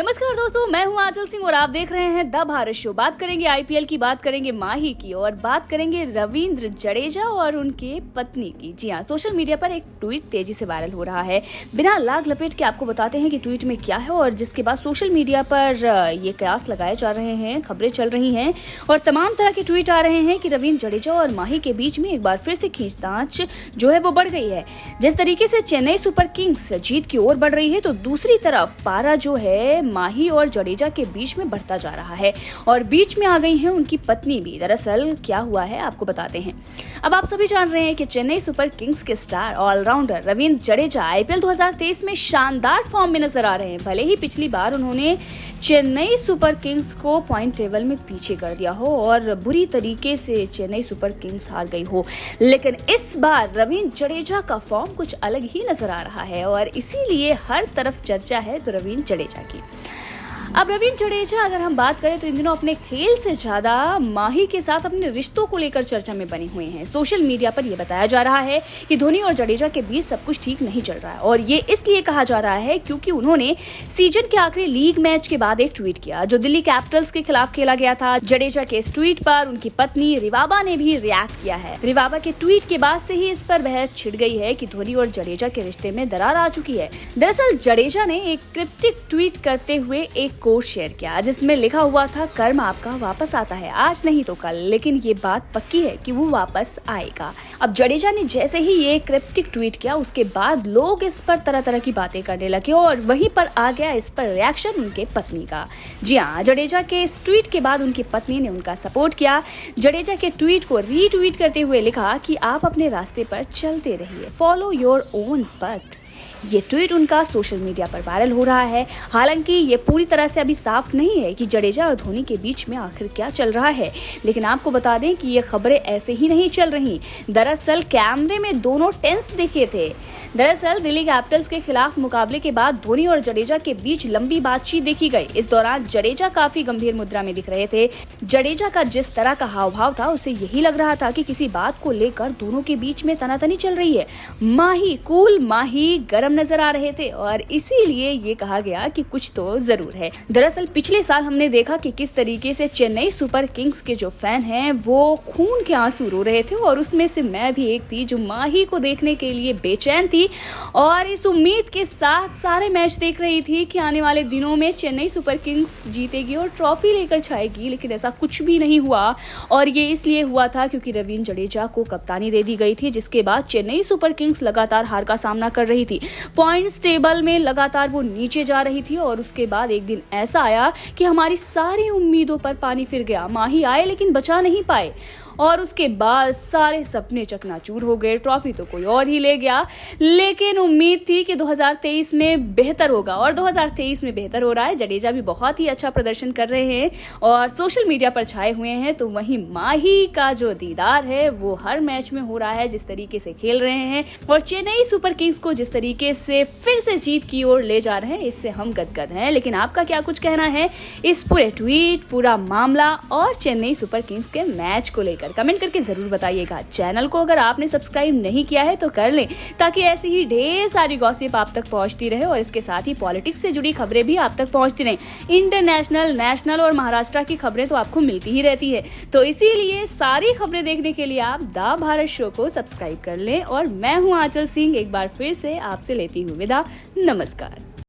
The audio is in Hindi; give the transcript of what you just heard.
नमस्कार दोस्तों, मैं हूं आंचल सिंह और आप देख रहे हैं द भारत शो। बात करेंगे आईपीएल की, बात करेंगे माही की और बात करेंगे रविंद्र जडेजा और उनके पत्नी की। जी हां, सोशल मीडिया पर एक ट्वीट तेजी से वायरल हो रहा है। बिना लाग लपेट के आपको बताते हैं कि ट्वीट में क्या है और जिसके बाद सोशल मीडिया पर ये कयास लगाए जा रहे हैं, खबरें चल रही हैं और तमाम तरह के ट्वीट आ रहे हैं कि रविंद्र जडेजा और माही के बीच में एक बार फिर से खींचतान जो है वो बढ़ गई है। जिस तरीके से चेन्नई सुपर किंग्स जीत की ओर बढ़ रही है, तो दूसरी तरफ पारा जो है माही और जडेजा के बीच में बढ़ता जा रहा है और बीच में आ गई हैं उनकी पत्नी भी। दरअसल क्या हुआ है आपको बताते हैं। अब आप सभी जान रहे हैं कि चेन्नई सुपर किंग्स के star all rounder Ravindra Jadeja IPL 2023 में शानदार फॉर्म में नजर आ रहे हैं। भले ही पिछली बार उन्होंने चेन्नई सुपर किंग्स को पॉइंट टेबल में पीछे कर दिया हो और बुरी तरीके से चेन्नई सुपर किंग्स हार गई हो, लेकिन इस बार रविंद्र जडेजा का फॉर्म कुछ अलग ही नजर आ रहा है और इसीलिए हर तरफ चर्चा है तो रविंद्र जडेजा की। अब रविंद्र जडेजा अगर हम बात करें तो इन दिनों अपने खेल से ज्यादा माही के साथ अपने रिश्तों को लेकर चर्चा में बने हुए हैं। सोशल मीडिया पर यह बताया जा रहा है कि धोनी और जडेजा के बीच सब कुछ ठीक नहीं चल रहा है और ये इसलिए कहा जा रहा है क्योंकि उन्होंने सीजन के आखिरी लीग मैच के बाद एक ट्वीट किया जो दिल्ली कैपिटल्स के खिलाफ खेला गया था। जडेजा के इस ट्वीट पर उनकी पत्नी रिवाबा ने भी रिएक्ट किया है। रिवाबा के ट्वीट के बाद से ही इस पर बहस छिड़ गई है कि धोनी और जडेजा के रिश्ते में दरार आ चुकी है। दरअसल जडेजा ने एक क्रिप्टिक ट्वीट करते हुए एक कोट शेयर किया जिसमें लिखा हुआ था, कर्म आपका वापस आता है, आज नहीं तो कल, लेकिन ये बात पक्की है कि वो वापस आएगा। अब जडेजा ने जैसे ही ये क्रिप्टिक ट्वीट किया उसके बाद लोग इस पर तरह तरह की बातें करने लगे और वहीं पर आ गया इस पर रिएक्शन उनके पत्नी का। जी हाँ, जडेजा के इस ट्वीट के बाद उनकी पत्नी ने उनका सपोर्ट किया। जडेजा के ट्वीट को रीट्वीट करते हुए लिखा कि आप अपने रास्ते पर चलते रहिए, फॉलो योर ओन पथ। ये ट्वीट उनका सोशल मीडिया पर वायरल हो रहा है। हालांकि ये पूरी तरह से अभी साफ नहीं है कि जडेजा और धोनी के बीच में आखिर क्या चल रहा है, लेकिन आपको बता दें कि ये खबरें ऐसे ही नहीं चल रही। दरअसल कैमरे में दोनों टेंस दिखे थे। दरअसल दिल्ली कैपिटल्स के खिलाफ मुकाबले के बाद धोनी और जडेजा के बीच लंबी बातचीत देखी गई। इस दौरान जडेजा काफी गंभीर मुद्रा में दिख रहे थे। जडेजा का जिस तरह का हाव भाव था उसे यही लग रहा था कि किसी बात को लेकर दोनों के बीच में तनातनी चल रही है। माही कूल, माही गरम नजर आ रहे थे और इसीलिए ये कहा गया कि कुछ तो जरूर है। दरअसल पिछले साल हमने देखा कि किस तरीके से चेन्नई सुपर किंग्स के जो फैन हैं वो खून के आंसू रो रहे थे और उसमें से मैं भी एक थी जो माही को देखने के लिए बेचैन थी और इस उम्मीद के साथ सारे मैच देख रही थी कि आने वाले दिनों में चेन्नई सुपर किंग्स जीतेगी और ट्रॉफी लेकर छाएगी, लेकिन ऐसा कुछ भी नहीं हुआ और ये इसलिए हुआ था क्योंकि रविंद्र जडेजा को कप्तानी दे दी गई थी, जिसके बाद चेन्नई सुपर किंग्स लगातार हार का सामना कर रही थी। पॉइंट्स टेबल में लगातार वो नीचे जा रही थी और उसके बाद एक दिन ऐसा आया कि हमारी सारी उम्मीदों पर पानी फिर गया। माही आए लेकिन बचा नहीं पाए और उसके बाद सारे सपने चकनाचूर हो गए। ट्रॉफी तो कोई और ही ले गया, लेकिन उम्मीद थी कि 2023 में बेहतर होगा और 2023 में बेहतर हो रहा है। जडेजा भी बहुत ही अच्छा प्रदर्शन कर रहे हैं और सोशल मीडिया पर छाए हुए हैं, तो वहीं माही का जो दीदार है वो हर मैच में हो रहा है। जिस तरीके से खेल रहे हैं और चेन्नई सुपर किंग्स को जिस तरीके से फिर से जीत की ओर ले जा रहे हैं, इससे हम गदगद हैं। लेकिन आपका क्या कुछ कहना है इस पूरे ट्वीट, पूरा मामला और चेन्नई सुपर किंग्स के मैच को लेकर? कमेंट करके जरूर बताइएगा। चैनल को अगर आपने सब्सक्राइब नहीं किया है तो कर लें ताकि ऐसी ही ढेर सारी गॉसिप आप तक पहुंचती रहे और इसके साथ ही पॉलिटिक्स से जुड़ी खबरें भी आप तक पहुंचती रहें। इंटरनेशनल, नेशनल और महाराष्ट्र की खबरें तो आपको मिलती ही रहती है, तो इसीलिए सारी खबरें देखने के लिए आप द भारत शो को सब्सक्राइब कर लें और मैं हूं आंचल सिंह, एक बार फिर से आपसे लेती हूँ विदा। नमस्कार।